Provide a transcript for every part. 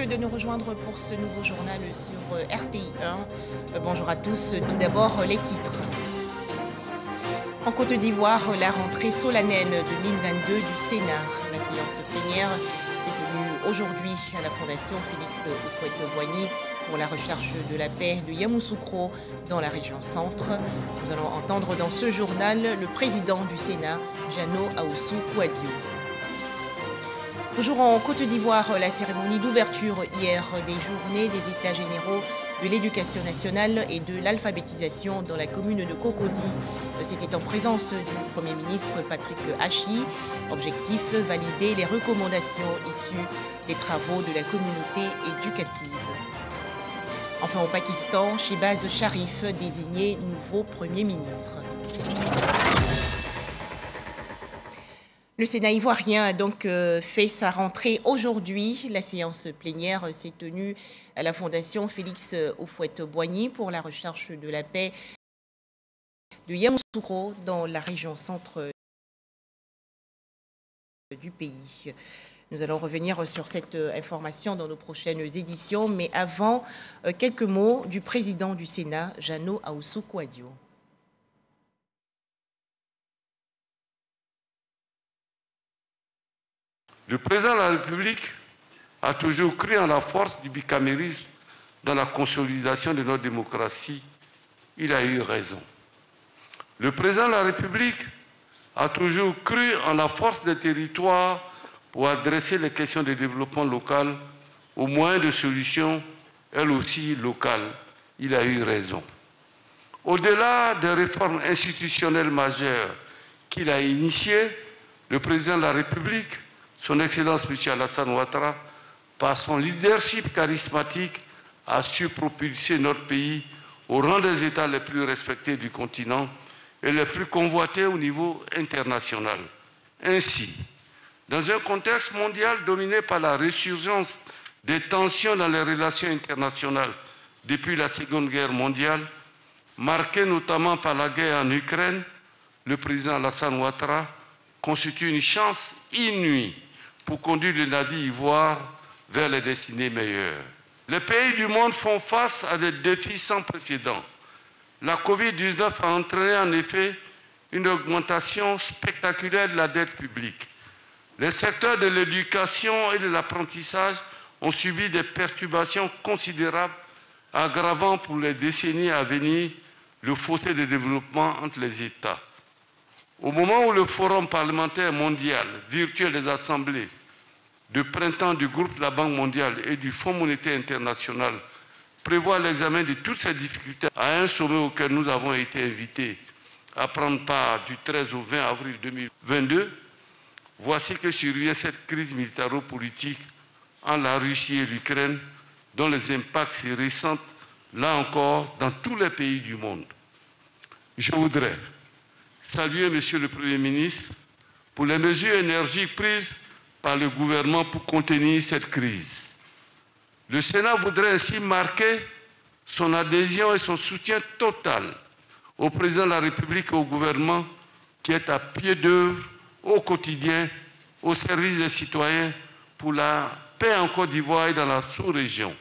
de nous rejoindre pour ce nouveau journal sur RTI 1. Bonjour à tous. Tout d'abord, les titres. En Côte d'Ivoire, la rentrée solennelle 2022 du Sénat. La séance plénière s'est tenue aujourd'hui à la Fondation Félix Houphouët-Boigny pour la recherche de la paix de Yamoussoukro dans la région centre. Nous allons entendre dans ce journal le président du Sénat, Jano Ahoussou Kouadio. Toujours en Côte d'Ivoire, la cérémonie d'ouverture hier des journées des États généraux de l'éducation nationale et de l'alphabétisation dans la commune de Cocody. C'était en présence du Premier ministre Patrick Achi. Objectif, valider les recommandations issues des travaux de la communauté éducative. Enfin au Pakistan, Shehbaz Sharif désigné nouveau Premier ministre. Le Sénat ivoirien a donc fait sa rentrée aujourd'hui. La séance plénière s'est tenue à la Fondation Félix Houphouët-Boigny pour la recherche de la paix de Yamoussoukro dans la région centre du pays. Nous allons revenir sur cette information dans nos prochaines éditions, mais avant, quelques mots du président du Sénat, Jano Ahoussou Kouadio. Le président de la République a toujours cru en la force du bicamérisme dans la consolidation de notre démocratie. Il a eu raison. Le président de la République a toujours cru en la force des territoires pour adresser les questions de développement local aux moyens de solutions, elles aussi locales. Il a eu raison. Au-delà des réformes institutionnelles majeures qu'il a initiées, le président de la République, son Excellence M. Alassane Ouattara, par son leadership charismatique, a su propulser notre pays au rang des États les plus respectés du continent et les plus convoités au niveau international. Ainsi, dans un contexte mondial dominé par la résurgence des tensions dans les relations internationales depuis la Seconde Guerre mondiale, marqué notamment par la guerre en Ukraine, le président Alassane Ouattara constitue une chance inouïe pour conduire le navire ivoire vers les destinées meilleures. Les pays du monde font face à des défis sans précédent. La Covid-19 a entraîné en effet une augmentation spectaculaire de la dette publique. Les secteurs de l'éducation et de l'apprentissage ont subi des perturbations considérables, aggravant pour les décennies à venir le fossé de développement entre les États. Au moment où le Forum parlementaire mondial, virtuel des assemblées, de printemps du groupe de la Banque mondiale et du Fonds monétaire international prévoit l'examen de toutes ces difficultés à un sommet auquel nous avons été invités à prendre part du 13 au 20 avril 2022, voici que survient cette crise militaro-politique en la Russie et l'Ukraine, dont les impacts se ressentent, là encore, dans tous les pays du monde. Je voudrais saluer Monsieur le Premier ministre pour les mesures énergiques prises par le gouvernement pour contenir cette crise. Le Sénat voudrait ainsi marquer son adhésion et son soutien total au président de la République et au gouvernement qui est à pied d'œuvre au quotidien au service des citoyens pour la paix en Côte d'Ivoire et dans la sous-région.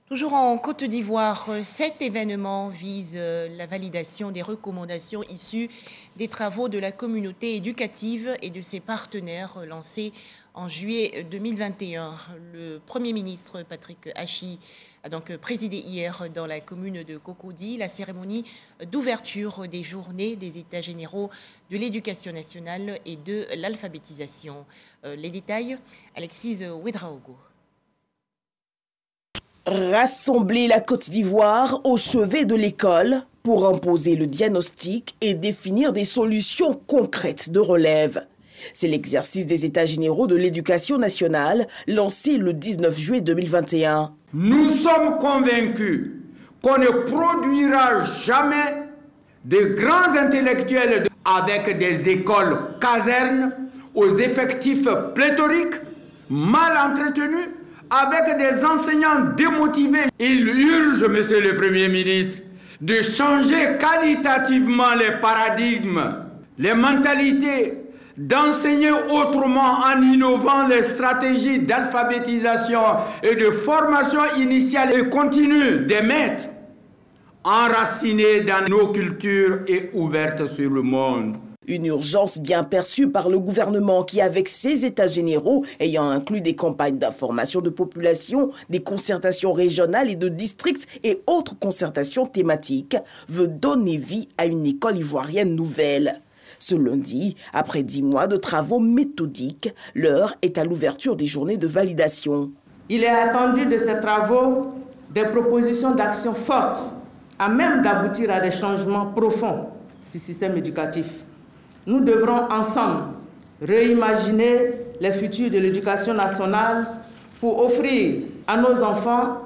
Toujours en Côte d'Ivoire, cet événement vise la validation des recommandations issues des travaux de la communauté éducative et de ses partenaires lancés en juillet 2021. Le Premier ministre Patrick Achi a donc présidé hier dans la commune de Cocody la cérémonie d'ouverture des journées des États généraux de l'éducation nationale et de l'alphabétisation. Les détails, Alexis Ouedraogo. Rassembler la Côte d'Ivoire au chevet de l'école pour imposer le diagnostic et définir des solutions concrètes de relève. C'est l'exercice des États généraux de l'éducation nationale lancé le 19 juillet 2021. Nous sommes convaincus qu'on ne produira jamais de grands intellectuels avec des écoles casernes aux effectifs pléthoriques, mal entretenus, avec des enseignants démotivés. Il urge, Monsieur le Premier ministre, de changer qualitativement les paradigmes, les mentalités, d'enseigner autrement en innovant les stratégies d'alphabétisation et de formation initiale et continue des maîtres, enracinés dans nos cultures et ouvertes sur le monde. Une urgence bien perçue par le gouvernement qui, avec ses états généraux, ayant inclus des campagnes d'information de population, des concertations régionales et de districts et autres concertations thématiques, veut donner vie à une école ivoirienne nouvelle. Ce lundi, après 10 mois de travaux méthodiques, l'heure est à l'ouverture des journées de validation. Il est attendu de ces travaux des propositions d'action fortes, à même d'aboutir à des changements profonds du système éducatif. Nous devrons ensemble réimaginer les futurs de l'éducation nationale pour offrir à nos enfants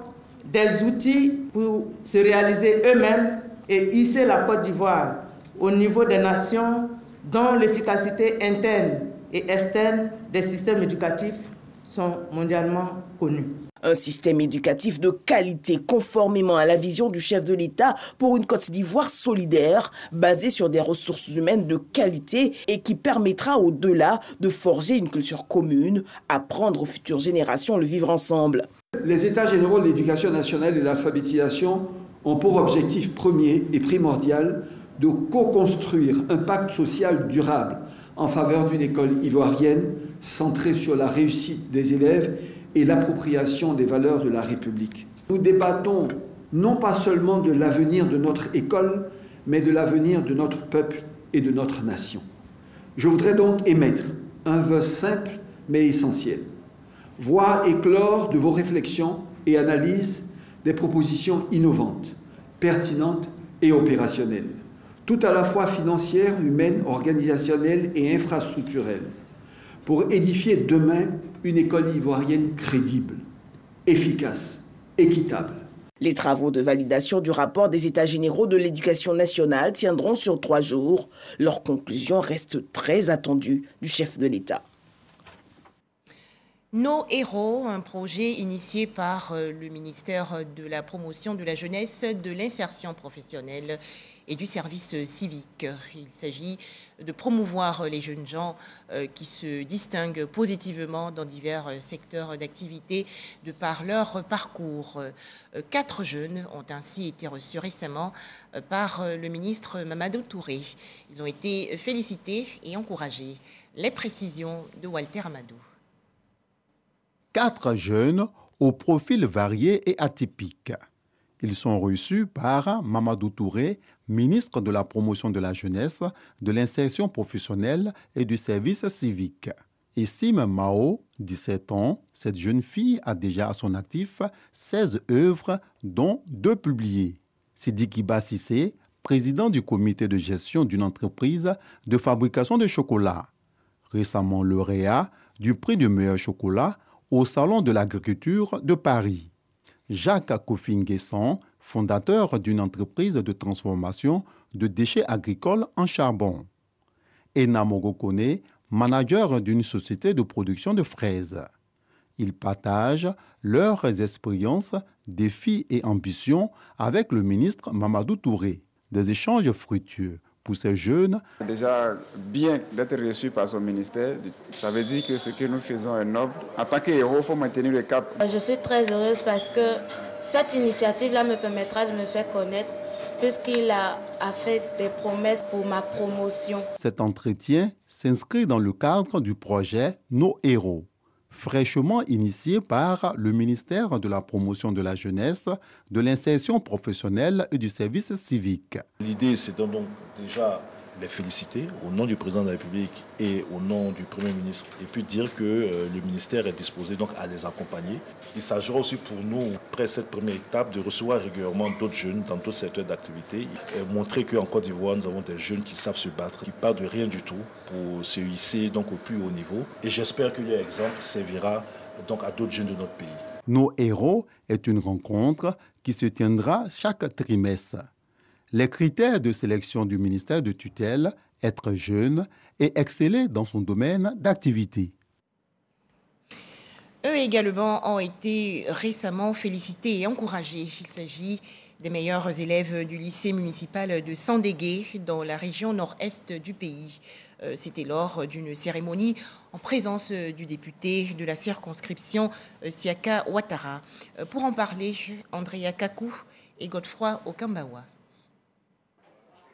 des outils pour se réaliser eux-mêmes et hisser la Côte d'Ivoire au niveau des nations dont l'efficacité interne et externe des systèmes éducatifs sont mondialement connus. Un système éducatif de qualité conformément à la vision du chef de l'État pour une Côte d'Ivoire solidaire, basée sur des ressources humaines de qualité et qui permettra au-delà de forger une culture commune, apprendre aux futures générations le vivre ensemble. Les États généraux de l'éducation nationale et de l'alphabétisation ont pour objectif premier et primordial de co-construire un pacte social durable en faveur d'une école ivoirienne centrée sur la réussite des élèves et l'appropriation des valeurs de la République. Nous débattons non pas seulement de l'avenir de notre école, mais de l'avenir de notre peuple et de notre nation. Je voudrais donc émettre un vœu simple mais essentiel. Voir éclore de vos réflexions et analyses des propositions innovantes, pertinentes et opérationnelles, tout à la fois financières, humaines, organisationnelles et infrastructurelles, pour édifier demain une école ivoirienne crédible, efficace, équitable. Les travaux de validation du rapport des États généraux de l'éducation nationale tiendront sur 3 jours. Leur conclusion reste très attendue du chef de l'État. Nos héros, un projet initié par le ministère de la Promotion de la Jeunesse, de l'Insertion professionnelle et du service civique. Il s'agit de promouvoir les jeunes gens qui se distinguent positivement dans divers secteurs d'activité de par leur parcours. 4 jeunes ont ainsi été reçus récemment par le ministre Mamadou Touré. Ils ont été félicités et encouragés. Les précisions de Walter Amadou. 4 jeunes au profil varié et atypique. Ils sont reçus par Mamadou Touré, ministre de la Promotion de la Jeunesse, de l'Insertion professionnelle et du service civique. Et Sim Mao, 17 ans, cette jeune fille a déjà à son actif 16 œuvres, dont 2 publiées. Sidiki Bassissé, président du comité de gestion d'une entreprise de fabrication de chocolat. Récemment lauréat du prix du meilleur chocolat au Salon de l'agriculture de Paris. Jacques Kofinguessan, fondateur d'une entreprise de transformation de déchets agricoles en charbon. Ena Mogokone, manager d'une société de production de fraises. Ils partagent leurs expériences, défis et ambitions avec le ministre Mamadou Touré. Des échanges fructueux pour ces jeunes. Déjà, bien d'être reçu par son ministère, ça veut dire que ce que nous faisons est noble. En tant qu'héros, il faut maintenir le cap. Je suis très heureuse parce que cette initiative-là me permettra de me faire connaître puisqu'il a fait des promesses pour ma promotion. Cet entretien s'inscrit dans le cadre du projet Nos héros, fraîchement initié par le ministère de la Promotion de la Jeunesse, de l'Insertion professionnelle et du service civique. L'idée, c'est donc déjà les féliciter au nom du président de la République et au nom du Premier ministre, et puis dire que le ministère est disposé donc à les accompagner. Il s'agira aussi pour nous, après cette première étape, de recevoir régulièrement d'autres jeunes dans d'autres secteurs d'activité et montrer qu'en Côte d'Ivoire, nous avons des jeunes qui savent se battre, qui partent de rien du tout pour se hisser donc au plus haut niveau. Et j'espère que leur exemple servira donc à d'autres jeunes de notre pays. Nos héros est une rencontre qui se tiendra chaque trimestre. Les critères de sélection du ministère de tutelle, être jeune et exceller dans son domaine d'activité. Eux également ont été récemment félicités et encouragés. Il s'agit des meilleurs élèves du lycée municipal de Sandégué, dans la région nord-est du pays. C'était lors d'une cérémonie en présence du député de la circonscription Siaka Ouattara. Pour en parler, Andrea Kakou et Godefroy Okambawa.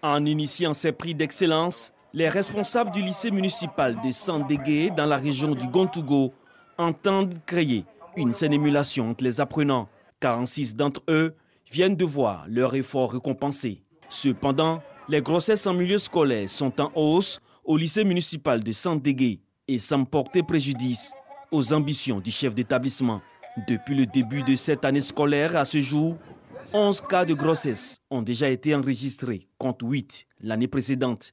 En initiant ces prix d'excellence, les responsables du lycée municipal de Sandégué dans la région du Gontougo entendent créer une saine émulation entre les apprenants. 46 d'entre eux viennent de voir leur effort récompensé. Cependant, les grossesses en milieu scolaire sont en hausse au lycée municipal de Sandégué et semblent porter préjudice aux ambitions du chef d'établissement. Depuis le début de cette année scolaire à ce jour, 11 cas de grossesse ont déjà été enregistrés, contre 8 l'année précédente.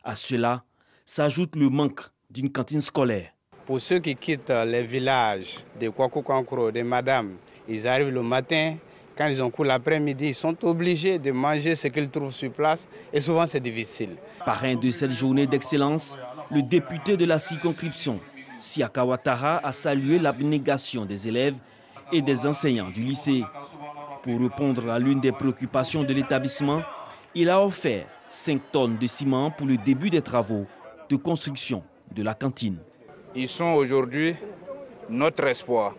À cela s'ajoute le manque d'une cantine scolaire. Pour ceux qui quittent les villages de Kwakou-Kankro, de Madame, ils arrivent le matin, quand ils ont cours l'après-midi, ils sont obligés de manger ce qu'ils trouvent sur place et souvent c'est difficile. Parrain de cette journée d'excellence, le député de la circonscription, Siaka Ouattara, a salué l'abnégation des élèves et des enseignants du lycée. Pour répondre à l'une des préoccupations de l'établissement, il a offert 5 tonnes de ciment pour le début des travaux de construction de la cantine. Ils sont aujourd'hui notre espoir.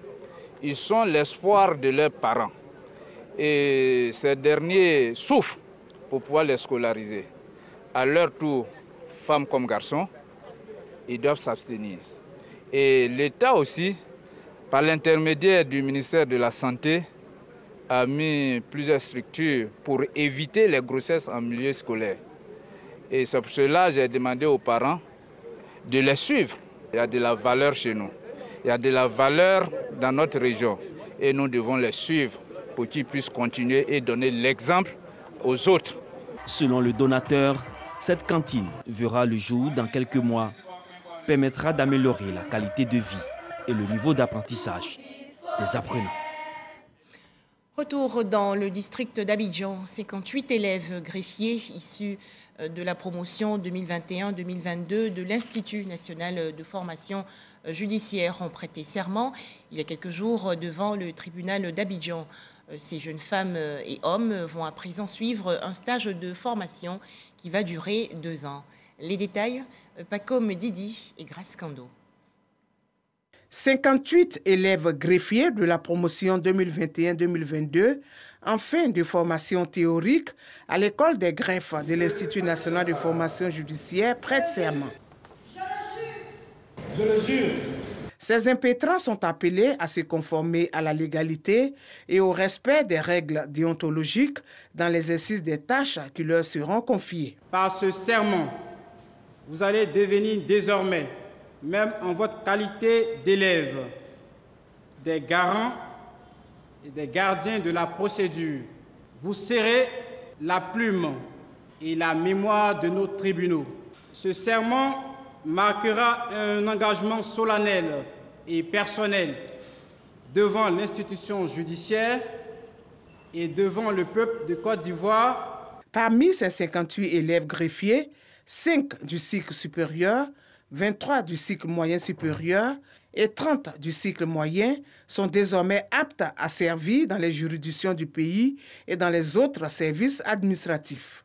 Ils sont l'espoir de leurs parents. Et ces derniers souffrent pour pouvoir les scolariser. À leur tour, femmes comme garçons, ils doivent s'abstenir. Et l'État aussi, par l'intermédiaire du ministère de la Santé, a mis plusieurs structures pour éviter les grossesses en milieu scolaire. Et c'est pour cela que j'ai demandé aux parents de les suivre. Il y a de la valeur chez nous. Il y a de la valeur dans notre région. Et nous devons les suivre pour qu'ils puissent continuer et donner l'exemple aux autres. Selon le donateur, cette cantine verra le jour dans quelques mois, permettra d'améliorer la qualité de vie et le niveau d'apprentissage des apprenants. Retour dans le district d'Abidjan, 58 élèves greffiers issus de la promotion 2021-2022 de l'Institut national de formation judiciaire ont prêté serment il y a quelques jours devant le tribunal d'Abidjan. Ces jeunes femmes et hommes vont à présent suivre un stage de formation qui va durer 2 ans. Les détails, Pacom Didi et Grace Kando. 58 élèves greffiers de la promotion 2021-2022 en fin de formation théorique à l'école des greffes de l'Institut national de formation judiciaire prêtent serment. Je le jure. Ces impétrants sont appelés à se conformer à la légalité et au respect des règles déontologiques dans l'exercice des tâches qui leur seront confiées. Par ce serment, vous allez devenir désormais, même en votre qualité d'élève, des garants et des gardiens de la procédure. Vous serez la plume et la mémoire de nos tribunaux. Ce serment marquera un engagement solennel et personnel devant l'institution judiciaire et devant le peuple de Côte d'Ivoire. Parmi ces 58 élèves greffiers, 5 du cycle supérieur, 23 du cycle moyen supérieur et 30 du cycle moyen sont désormais aptes à servir dans les juridictions du pays et dans les autres services administratifs.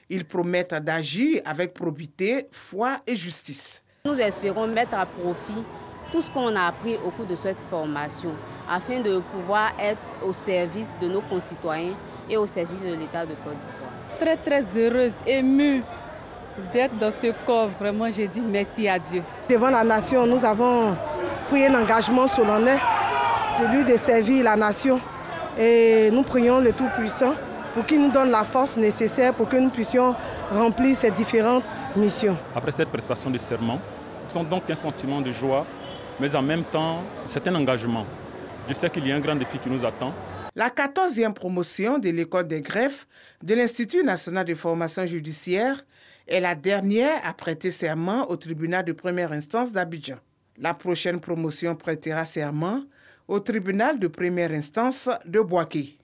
Ils promettent d'agir avec probité, foi et justice. Nous espérons mettre à profit tout ce qu'on a appris au cours de cette formation afin de pouvoir être au service de nos concitoyens et au service de l'État de Côte d'Ivoire. Très très heureuse, émue d'être dans ce corps. Vraiment, je dis merci à Dieu. Devant la nation, nous avons pris un engagement solennel de lui de servir la nation. Et nous prions le Tout-Puissant pour qu'il nous donne la force nécessaire pour que nous puissions remplir ces différentes missions. Après cette prestation de serment, ce sont donc un sentiment de joie, mais en même temps, c'est un engagement. Je sais qu'il y a un grand défi qui nous attend. La 14e promotion de l'école des greffes de l'Institut national de formation judiciaire est la dernière à prêter serment au tribunal de première instance d'Abidjan. La prochaine promotion prêtera serment au tribunal de première instance de Bouaké.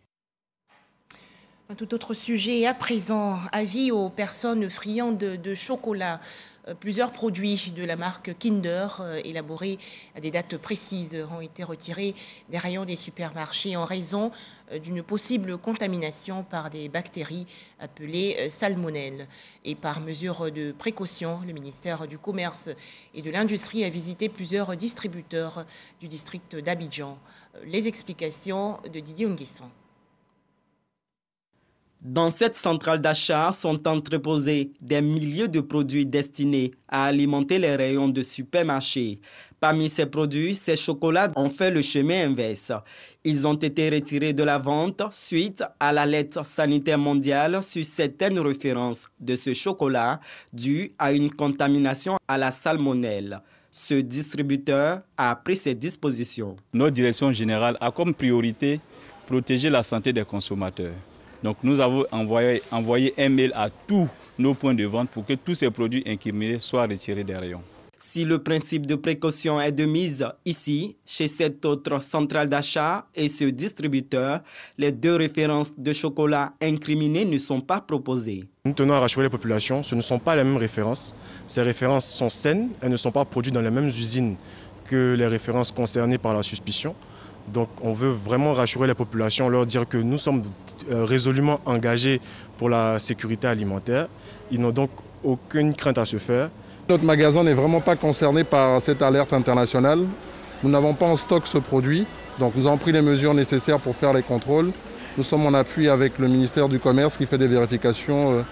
Un tout autre sujet à présent, avis aux personnes friandes de chocolat. Plusieurs produits de la marque Kinder, élaborés à des dates précises, ont été retirés des rayons des supermarchés en raison d'une possible contamination par des bactéries appelées salmonelles. Et par mesure de précaution, le ministère du Commerce et de l'Industrie a visité plusieurs distributeurs du district d'Abidjan. Les explications de Didier Nguesson. Dans cette centrale d'achat sont entreposés des milliers de produits destinés à alimenter les rayons de supermarchés. Parmi ces produits, ces chocolats ont fait le chemin inverse. Ils ont été retirés de la vente suite à l'alerte sanitaire mondiale sur certaines références de ce chocolat dues à une contamination à la salmonelle. Ce distributeur a pris ses dispositions. Notre direction générale a comme priorité protéger la santé des consommateurs. Donc nous avons envoyé un mail à tous nos points de vente pour que tous ces produits incriminés soient retirés des rayons. Si le principe de précaution est de mise ici, chez cette autre centrale d'achat et ce distributeur, les deux références de chocolat incriminées ne sont pas proposées. Nous tenons à rassurer les populations, ce ne sont pas les mêmes références. Ces références sont saines, elles ne sont pas produites dans les mêmes usines que les références concernées par la suspicion. Donc on veut vraiment rassurer les populations, leur dire que nous sommes résolument engagés pour la sécurité alimentaire. Ils n'ont donc aucune crainte à se faire. Notre magasin n'est vraiment pas concerné par cette alerte internationale. Nous n'avons pas en stock ce produit, donc nous avons pris les mesures nécessaires pour faire les contrôles. Nous sommes en appui avec le ministère du Commerce qui fait des vérifications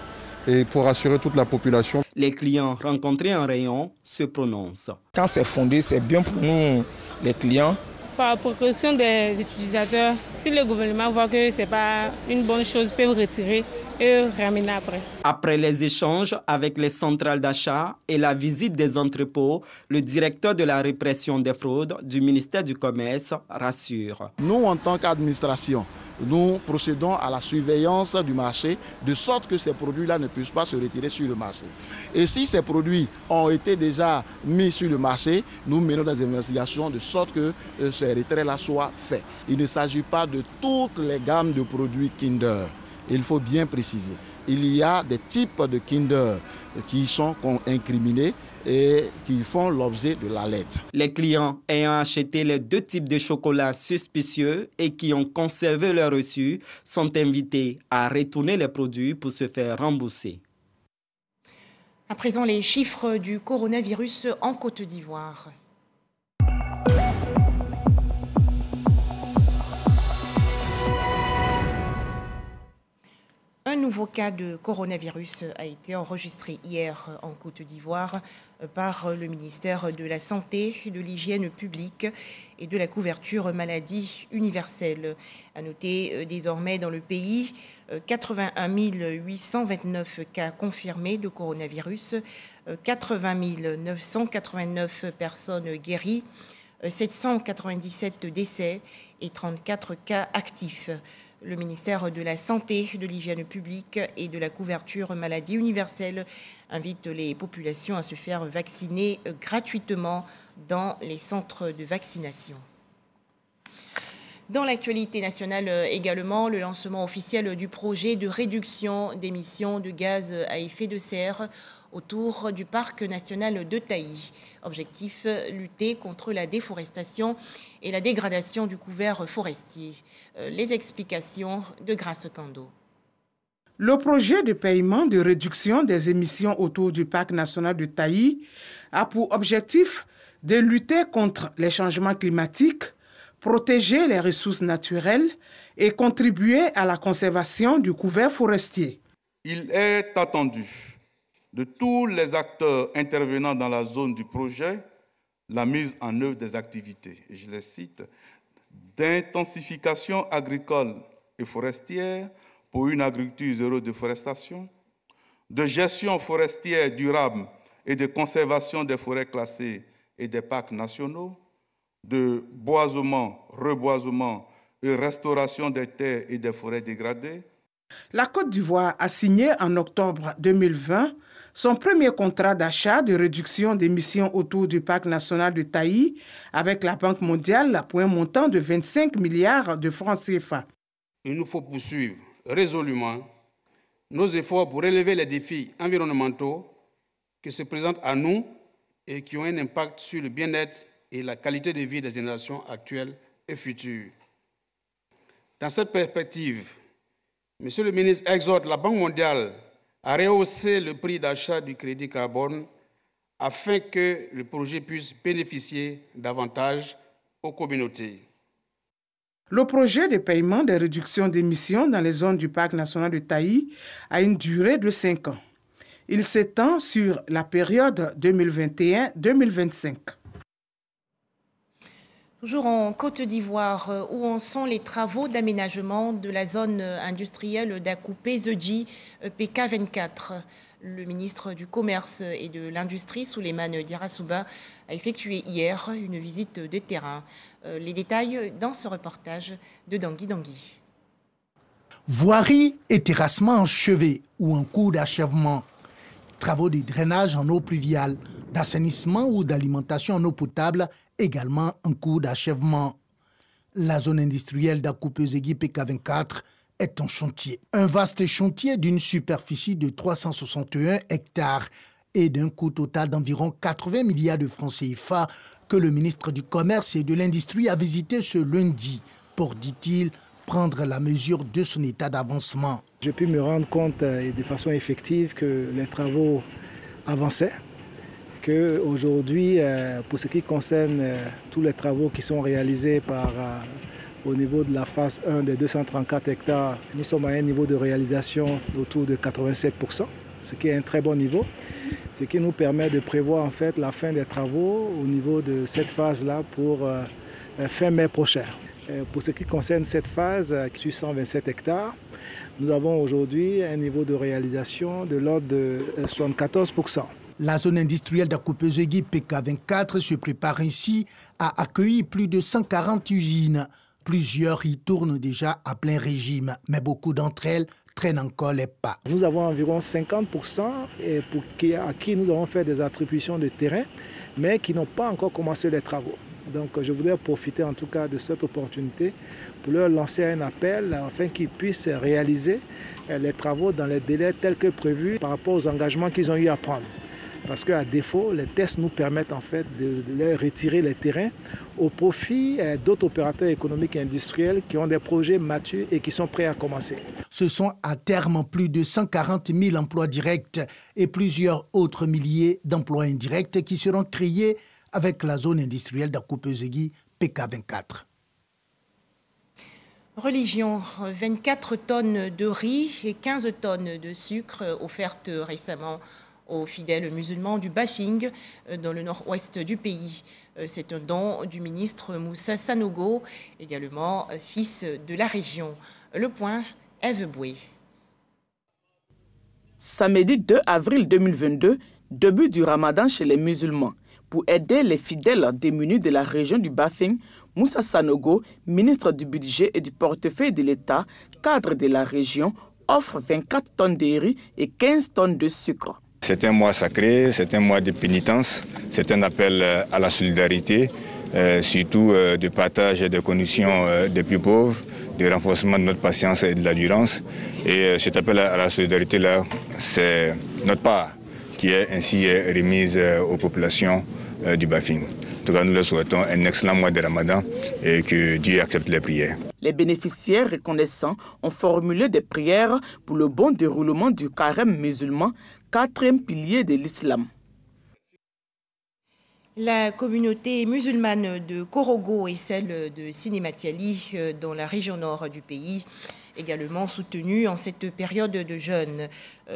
et pour rassurer toute la population. Les clients rencontrés en rayon se prononcent. Quand c'est fondé, c'est bien pour nous, les clients. Par précaution des utilisateurs, si le gouvernement voit que ce n'est pas une bonne chose, ils peuvent retirer et ramener après. Après les échanges avec les centrales d'achat et la visite des entrepôts, le directeur de la répression des fraudes du ministère du Commerce rassure. Nous, en tant qu'administration, nous procédons à la surveillance du marché de sorte que ces produits-là ne puissent pas se retirer sur le marché. Et si ces produits ont été déjà mis sur le marché, nous menons des investigations de sorte que ces retraits-là soient faits. Il ne s'agit pas de toutes les gammes de produits Kinder. Il faut bien préciser. Il y a des types de Kinder qui sont incriminés et qui font l'objet de l'alerte. Les clients ayant acheté les deux types de chocolats suspicieux et qui ont conservé leur reçu sont invités à retourner les produits pour se faire rembourser. À présent, les chiffres du coronavirus en Côte d'Ivoire. Un nouveau cas de coronavirus a été enregistré hier en Côte d'Ivoire par le ministère de la Santé, de l'Hygiène publique et de la couverture maladie universelle. À noter désormais dans le pays 81 829 cas confirmés de coronavirus, 80 989 personnes guéries, 797 décès et 34 cas actifs. Le ministère de la Santé, de l'Hygiène publique et de la couverture maladie universelle invite les populations à se faire vacciner gratuitement dans les centres de vaccination. Dans l'actualité nationale également, le lancement officiel du projet de réduction d'émissions de gaz à effet de serre autour du parc national de Taï. Objectif, lutter contre la déforestation et la dégradation du couvert forestier. Les explications de Grace Kando. Le projet de paiement de réduction des émissions autour du parc national de Taï a pour objectif de lutter contre les changements climatiques, protéger les ressources naturelles et contribuer à la conservation du couvert forestier. Il est attendu de tous les acteurs intervenant dans la zone du projet la mise en œuvre des activités, et je les cite, d'intensification agricole et forestière pour une agriculture zéro déforestation, de gestion forestière durable et de conservation des forêts classées et des parcs nationaux, de boisement, reboisement et restauration des terres et des forêts dégradées. La Côte d'Ivoire a signé en octobre 2020 son premier contrat d'achat de réduction d'émissions autour du parc national de Taï avec la Banque mondiale pour un montant de 25 milliards de francs CFA. Il nous faut poursuivre résolument nos efforts pour relever les défis environnementaux qui se présentent à nous et qui ont un impact sur le bien-être et la qualité de vie des générations actuelles et futures. Dans cette perspective, Monsieur le ministre exhorte la Banque mondiale à rehausser le prix d'achat du crédit carbone afin que le projet puisse bénéficier davantage aux communautés. Le projet de paiement des réductions d'émissions dans les zones du parc national de Taï a une durée de 5 ans. Il s'étend sur la période 2021-2025. Toujours en Côte d'Ivoire, où en sont les travaux d'aménagement de la zone industrielle d'Akoupé-Zedji PK24. Le ministre du Commerce et de l'Industrie, Souleymane Dirasouba, a effectué hier une visite de terrain. Les détails dans ce reportage de Dangui Dangui. Voirie et terrassement enchevés ou en cours d'achèvement. Travaux de drainage en eau pluviale, d'assainissement ou d'alimentation en eau potable également en cours d'achèvement. La zone industrielle d'Akoupé-Zedji PK24 est en chantier. Un vaste chantier d'une superficie de 361 hectares et d'un coût total d'environ 80 milliards de francs CFA que le ministre du Commerce et de l'Industrie a visité ce lundi pour, dit-il, prendre la mesure de son état d'avancement. J'ai pu me rendre compte de façon effective que les travaux avançaient, qu'aujourd'hui, pour ce qui concerne tous les travaux qui sont réalisés au niveau de la phase 1 des 234 hectares, nous sommes à un niveau de réalisation autour de 87%, ce qui est un très bon niveau, ce qui nous permet de prévoir en fait la fin des travaux au niveau de cette phase-là pour fin mai prochain. Pour ce qui concerne cette phase, sur 127 hectares, nous avons aujourd'hui un niveau de réalisation de l'ordre de 74%. La zone industrielle d'Akoupé-Zedji PK24 se prépare ainsi à accueillir plus de 140 usines. Plusieurs y tournent déjà à plein régime, mais beaucoup d'entre elles traînent encore les pas. Nous avons environ 50% à qui nous avons fait des attributions de terrain, mais qui n'ont pas encore commencé les travaux. Donc je voudrais profiter en tout cas de cette opportunité pour leur lancer un appel afin qu'ils puissent réaliser les travaux dans les délais tels que prévus par rapport aux engagements qu'ils ont eu à prendre. Parce qu'à défaut, les tests nous permettent en fait de leur retirer les terrains au profit d'autres opérateurs économiques et industriels qui ont des projets matures et qui sont prêts à commencer. Ce sont à terme plus de 140 000 emplois directs et plusieurs autres milliers d'emplois indirects qui seront créés avec la zone industrielle d'Akoupé-Zedji PK24. Religion, 24 tonnes de riz et 15 tonnes de sucre offertes récemment aux fidèles musulmans du Bafing dans le nord-ouest du pays. C'est un don du ministre Moussa Sanogo, également fils de la région. Le point, Ève Boué. Samedi 2 avril 2022, début du ramadan chez les musulmans. Pour aider les fidèles démunis de la région du Bafing, Moussa Sanogo, ministre du budget et du portefeuille de l'État, cadre de la région, offre 24 tonnes de riz et 15 tonnes de sucre. C'est un mois sacré, c'est un mois de pénitence, c'est un appel à la solidarité, surtout de partage des conditions des plus pauvres, de renforcement de notre patience et de l'endurance. Et cet appel à la solidarité-là, c'est notre part qui est ainsi remise aux populations du Bafing. En tout cas, nous leur souhaitons un excellent mois de Ramadan et que Dieu accepte les prières. Les bénéficiaires reconnaissants ont formulé des prières pour le bon déroulement du carême musulman, 4e pilier de l'islam. La communauté musulmane de Korogo et celle de Sinématiali dans la région nord du pays, également soutenues en cette période de jeûne.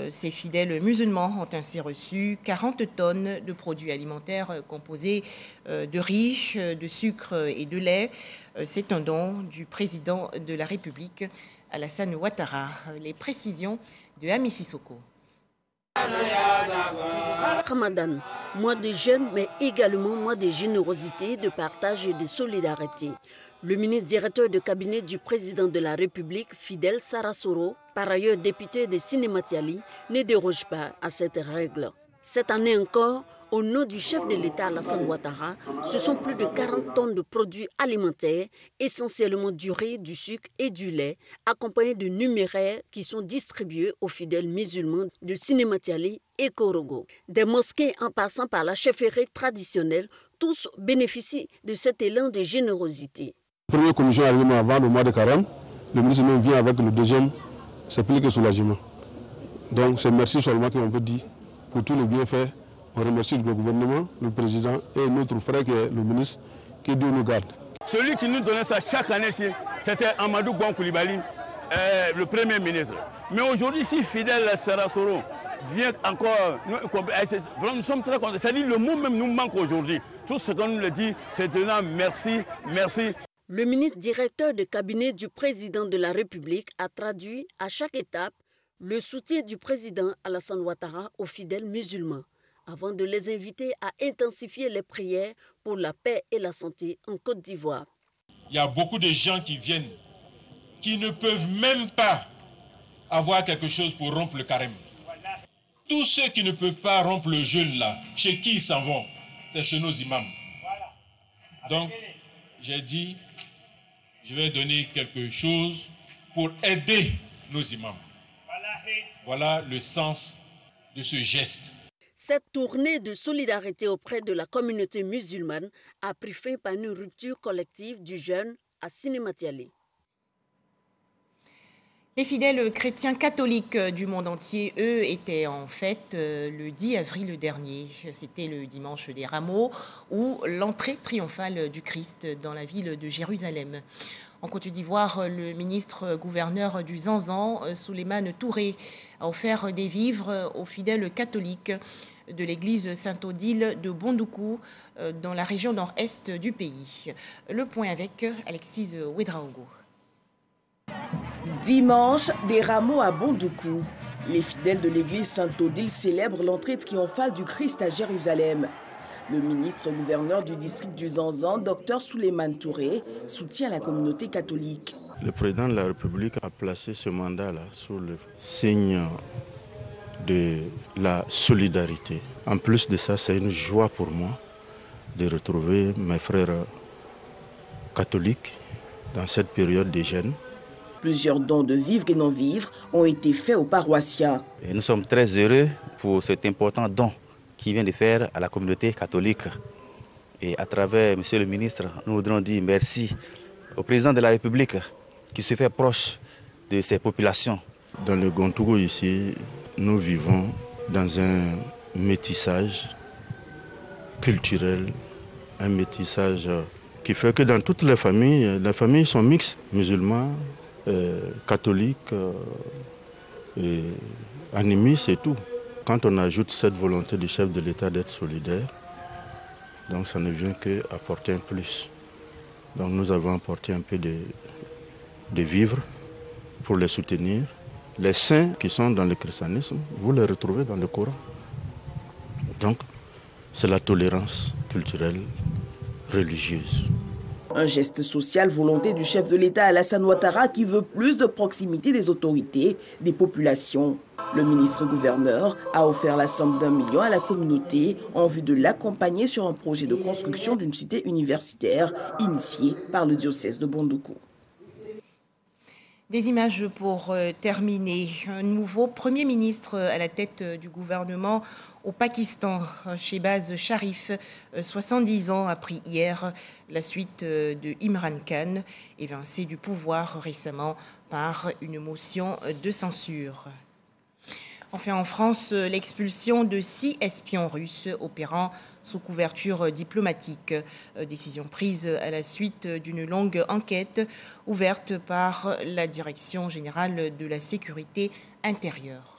Ces fidèles musulmans ont ainsi reçu 40 tonnes de produits alimentaires composés de riz, de sucre et de lait. C'est un don du président de la République, Alassane Ouattara. Les précisions de Ami Sissoko. Ramadan, mois de jeûne, mais également mois de générosité, de partage et de solidarité. Le ministre directeur de cabinet du président de la République, Fidel Sarasoro, par ailleurs député de Sinématiali, ne déroge pas à cette règle. Cette année encore, Au nom du chef de l'État Alassane Ouattara, ce sont plus de 40 tonnes de produits alimentaires, essentiellement du riz, du sucre et du lait, accompagnés de numéraires qui sont distribués aux fidèles musulmans de Sinématiali et Korogo. Des mosquées en passant par la chefferie traditionnelle, tous bénéficient de cet élan de générosité. La première commission arrivée avant le mois de carême, le ministre même vient avec le deuxième, c'est plus que soulagement. Donc c'est merci seulement qu'on peut dire pour tous les bienfaits. On remercie le gouvernement, le président et notre frère qui est le ministre, que Dieu nous garde. Celui qui nous donnait ça chaque année, c'était Amadou Bon Koulibaly, le Premier ministre. Mais aujourd'hui, si Fidel Sarasoro vient encore, nous sommes très contents. C'est-à-dire le mot même nous manque aujourd'hui. Tout ce qu'on nous dit, c'est de là merci, merci. Le ministre directeur de cabinet du président de la République a traduit à chaque étape le soutien du président Alassane Ouattara aux fidèles musulmans, avant de les inviter à intensifier les prières pour la paix et la santé en Côte d'Ivoire. Il y a beaucoup de gens qui viennent, qui ne peuvent même pas avoir quelque chose pour rompre le carême. Tous ceux qui ne peuvent pas rompre le jeûne là, chez qui ils s'en vont? C'est chez nos imams. Donc, j'ai dit, je vais donner quelque chose pour aider nos imams. Voilà le sens de ce geste. Cette tournée de solidarité auprès de la communauté musulmane a pris fin par une rupture collective du jeûne à Sinématiali. Les fidèles chrétiens catholiques du monde entier, eux, étaient en fête le 10 avril dernier. C'était le dimanche des Rameaux ou l'entrée triomphale du Christ dans la ville de Jérusalem. En Côte d'Ivoire, le ministre-gouverneur du Zanzan, Souleymane Touré, a offert des vivres aux fidèles catholiques de l'église Sainte-Odile de Bondoukou dans la région nord-est du pays. Le point avec Alexis Ouedraogo. Dimanche, des rameaux à Bondoukou. Les fidèles de l'église Sainte-Odile célèbrent l'entrée triomphale du Christ à Jérusalem. Le ministre-gouverneur du district du Zanzan, Dr Souleymane Touré, soutient la communauté catholique. Le président de la République a placé ce mandat-là sous le signe de la solidarité. En plus de ça, c'est une joie pour moi de retrouver mes frères catholiques dans cette période de jeûne. Plusieurs dons de vivres et non-vivres ont été faits aux paroissiens. Et nous sommes très heureux pour cet important don qui vient de faire à la communauté catholique. Et à travers, monsieur le ministre, nous voudrons dire merci au président de la République qui se fait proche de ces populations. Dans le Gontougou ici, nous vivons dans un métissage culturel, un métissage qui fait que dans toutes les familles sont mixtes, musulmans, catholiques, et animistes et tout. Quand on ajoute cette volonté du chef de l'État d'être solidaire, donc ça ne vient qu'apporter un plus. Donc nous avons apporté un peu de vivres pour les soutenir. Les saints qui sont dans le christianisme, vous les retrouvez dans le Coran. Donc c'est la tolérance culturelle, religieuse. Un geste social volonté du chef de l'État Alassane Ouattara qui veut plus de proximité des autorités, des populations. Le ministre-gouverneur a offert la somme d'1 million à la communauté en vue de l'accompagner sur un projet de construction d'une cité universitaire initié par le diocèse de Bondoukou. Des images pour terminer. Un nouveau Premier ministre à la tête du gouvernement au Pakistan, Shehbaz Sharif, 70 ans, a pris hier la suite de Imran Khan, évincé du pouvoir récemment par une motion de censure. Enfin, en France, l'expulsion de 6 espions russes opérant sous couverture diplomatique. Décision prise à la suite d'une longue enquête ouverte par la Direction générale de la sécurité intérieure.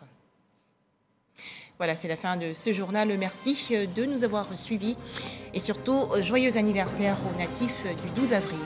Voilà, c'est la fin de ce journal. Merci de nous avoir suivis et surtout, joyeux anniversaire aux natifs du 12 avril.